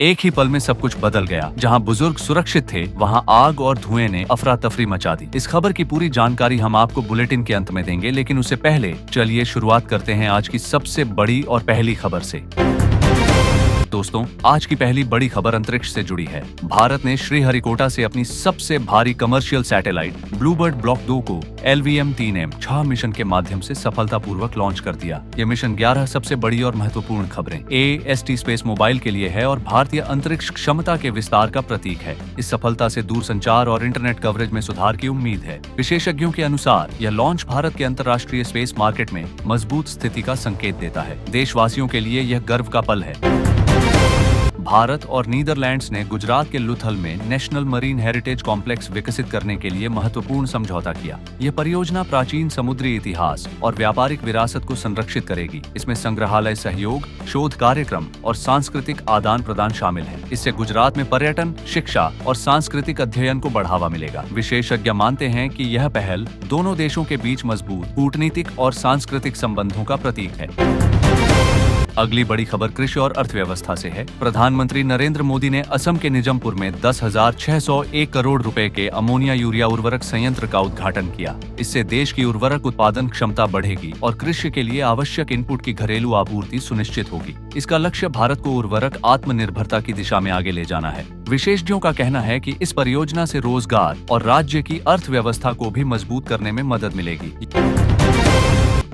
एक ही पल में सब कुछ बदल गया। जहां बुजुर्ग सुरक्षित थे, वहां आग और धुएं ने अफरा तफरी मचा दी। इस खबर की पूरी जानकारी हम आपको बुलेटिन के अंत में देंगे, लेकिन उससे पहले चलिए शुरुआत करते हैं आज की सबसे बड़ी और पहली खबर से। दोस्तों, आज की पहली बड़ी खबर अंतरिक्ष से जुड़ी है। भारत ने श्रीहरिकोटा से अपनी सबसे भारी कमर्शियल सैटेलाइट ब्लूबर्ड ब्लॉक 2 को LVM-3M 6 मिशन के माध्यम से सफलतापूर्वक लॉन्च कर दिया। यह मिशन 11 सबसे बड़ी और महत्वपूर्ण खबरें AST स्पेस मोबाइल के लिए है और भारतीय अंतरिक्ष क्षमता के विस्तार का प्रतीक है। इस सफलता से दूरसंचार और इंटरनेट कवरेज में सुधार की उम्मीद है। विशेषज्ञों के अनुसार यह लॉन्च भारत के अंतर्राष्ट्रीय स्पेस मार्केट में मजबूत स्थिति का संकेत देता है। देशवासियों के लिए यह गर्व का पल है। भारत और नीदरलैंड्स ने गुजरात के लुथल में नेशनल मरीन हेरिटेज कॉम्प्लेक्स विकसित करने के लिए महत्वपूर्ण समझौता किया। यह परियोजना प्राचीन समुद्री इतिहास और व्यापारिक विरासत को संरक्षित करेगी। इसमें संग्रहालय सहयोग, शोध कार्यक्रम और सांस्कृतिक आदान प्रदान शामिल है। इससे गुजरात में पर्यटन, शिक्षा और सांस्कृतिक अध्ययन को बढ़ावा मिलेगा। विशेषज्ञ मानते हैं कि यह पहल दोनों देशों के बीच मजबूत कूटनीतिक और सांस्कृतिक संबंधों का प्रतीक है। अगली बड़ी खबर कृषि और अर्थव्यवस्था से है। प्रधानमंत्री नरेंद्र मोदी ने असम के निजमपुर में 10,601 करोड़ रुपए के अमोनिया यूरिया उर्वरक संयंत्र का उद्घाटन किया। इससे देश की उर्वरक उत्पादन क्षमता बढ़ेगी और कृषि के लिए आवश्यक इनपुट की घरेलू आपूर्ति सुनिश्चित होगी। इसका लक्ष्य भारत को उर्वरक आत्मनिर्भरता की दिशा में आगे ले जाना है। विशेषज्ञों का कहना है कि इस परियोजना से रोजगार और राज्य की अर्थव्यवस्था को भी मजबूत करने में मदद मिलेगी।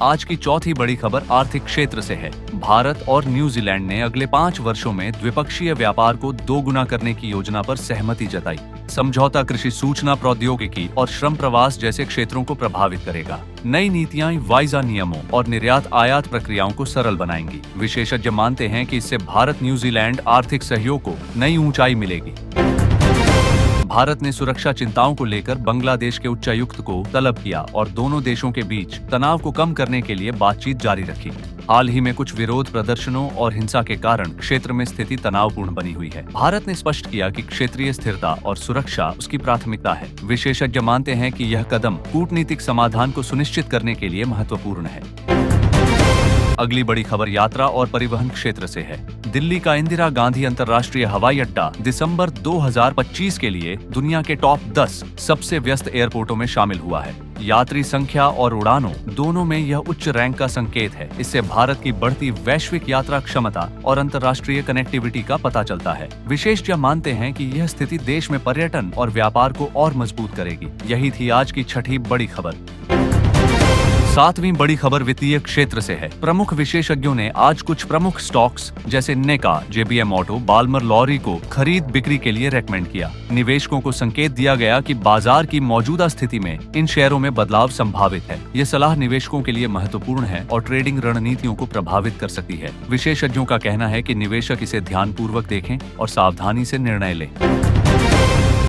आज की चौथी बड़ी खबर आर्थिक क्षेत्र से है। भारत और न्यूजीलैंड ने अगले 5 वर्षों में द्विपक्षीय व्यापार को 2 गुना करने की योजना पर सहमति जताई। समझौता कृषि, सूचना प्रौद्योगिकी और श्रम प्रवास जैसे क्षेत्रों को प्रभावित करेगा। नई नीतियां वीजा नियमों और निर्यात आयात प्रक्रियाओं को सरल बनाएंगी। विशेषज्ञ मानते हैं कि इससे भारत न्यूजीलैंड आर्थिक सहयोग को नई ऊंचाई मिलेगी। भारत ने सुरक्षा चिंताओं को लेकर बांग्लादेश के उच्चायुक्त को तलब किया और दोनों देशों के बीच तनाव को कम करने के लिए बातचीत जारी रखी। हाल ही में कुछ विरोध प्रदर्शनों और हिंसा के कारण क्षेत्र में स्थिति तनावपूर्ण बनी हुई है। भारत ने स्पष्ट किया कि क्षेत्रीय स्थिरता और सुरक्षा उसकी प्राथमिकता है। विशेषज्ञ मानते हैं कि यह कदम कूटनीतिक समाधान को सुनिश्चित करने के लिए महत्वपूर्ण है। अगली बड़ी खबर यात्रा और परिवहन क्षेत्र से है। दिल्ली का इंदिरा गांधी अंतर्राष्ट्रीय हवाई अड्डा दिसंबर 2025 के लिए दुनिया के टॉप 10 सबसे व्यस्त एयरपोर्टों में शामिल हुआ है। यात्री संख्या और उड़ानों दोनों में यह उच्च रैंक का संकेत है। इससे भारत की बढ़ती वैश्विक यात्रा क्षमता और अंतर्राष्ट्रीय कनेक्टिविटी का पता चलता है। विशेषज्ञ मानते हैं कि यह स्थिति देश में पर्यटन और व्यापार को और मजबूत करेगी। यही थी आज की छठी बड़ी खबर। 7वीं बड़ी खबर वित्तीय क्षेत्र से है। प्रमुख विशेषज्ञों ने आज कुछ प्रमुख स्टॉक्स जैसे नेका, JBM ऑटो, बाल्मर लॉरी को खरीद बिक्री के लिए रेकमेंड किया। निवेशकों को संकेत दिया गया कि बाजार की मौजूदा स्थिति में इन शेयरों में बदलाव संभावित है। ये सलाह निवेशकों के लिए महत्वपूर्ण है और ट्रेडिंग रणनीतियों को प्रभावित कर सकती है। विशेषज्ञों का कहना है कि निवेशक इसे ध्यानपूर्वक देखें और सावधानी से निर्णय लें।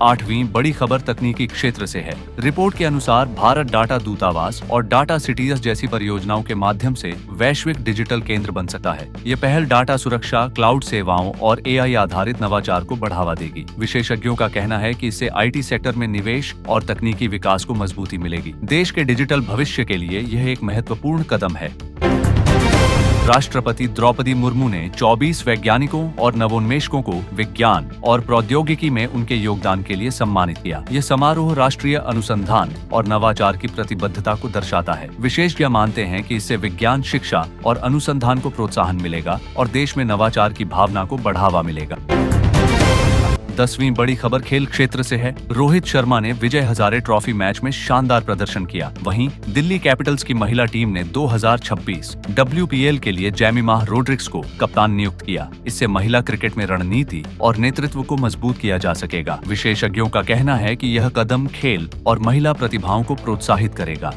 8वीं बड़ी खबर तकनीकी क्षेत्र से है। रिपोर्ट के अनुसार भारत डाटा दूतावास और डाटा सिटीज जैसी परियोजनाओं के माध्यम से वैश्विक डिजिटल केंद्र बन सकता है। ये पहल डाटा सुरक्षा, क्लाउड सेवाओं और AI आधारित नवाचार को बढ़ावा देगी। विशेषज्ञों का कहना है कि इससे IT सेक्टर में निवेश और तकनीकी विकास को मजबूती मिलेगी। देश के डिजिटल भविष्य के लिए यह एक महत्वपूर्ण कदम है। राष्ट्रपति द्रौपदी मुर्मू ने 24 वैज्ञानिकों और नवोन्मेषकों को विज्ञान और प्रौद्योगिकी में उनके योगदान के लिए सम्मानित किया। यह समारोह राष्ट्रीय अनुसंधान और नवाचार की प्रतिबद्धता को दर्शाता है। विशेषज्ञ मानते हैं कि इससे विज्ञान, शिक्षा और अनुसंधान को प्रोत्साहन मिलेगा और देश में नवाचार की भावना को बढ़ावा मिलेगा। 10वीं बड़ी खबर खेल क्षेत्र से है। रोहित शर्मा ने विजय हजारे ट्रॉफी मैच में शानदार प्रदर्शन किया। वहीं दिल्ली कैपिटल्स की महिला टीम ने 2026 WPL के लिए जेमिमा रोड्रिग्स को कप्तान नियुक्त किया। इससे महिला क्रिकेट में रणनीति और नेतृत्व को मजबूत किया जा सकेगा। विशेषज्ञों का कहना है कि यह कदम खेल और महिला प्रतिभाओं को प्रोत्साहित करेगा।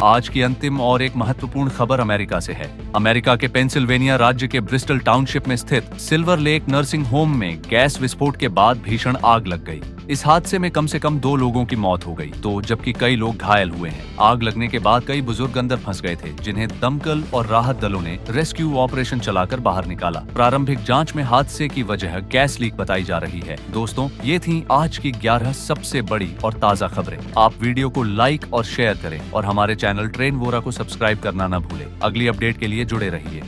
आज की अंतिम और एक महत्वपूर्ण खबर अमेरिका से है। अमेरिका के पेंसिल्वेनिया राज्य के ब्रिस्टल टाउनशिप में स्थित सिल्वर लेक नर्सिंग होम में गैस विस्फोट के बाद भीषण आग लग गई। इस हादसे में कम से कम 2 लोगों की मौत हो गई, तो जबकि कई लोग घायल हुए हैं। आग लगने के बाद कई बुजुर्ग अंदर फंस गए थे, जिन्हें दमकल और राहत दलों ने रेस्क्यू ऑपरेशन चलाकर बाहर निकाला। प्रारंभिक जांच में हादसे की वजह गैस लीक बताई जा रही है। दोस्तों, ये थी आज की 11 सबसे बड़ी और ताज़ा खबरें। आप वीडियो को लाइक और शेयर करें और हमारे चैनल ट्रेन वोरा को सब्सक्राइब करना न भूलें। अगली अपडेट के लिए जुड़े रहिए।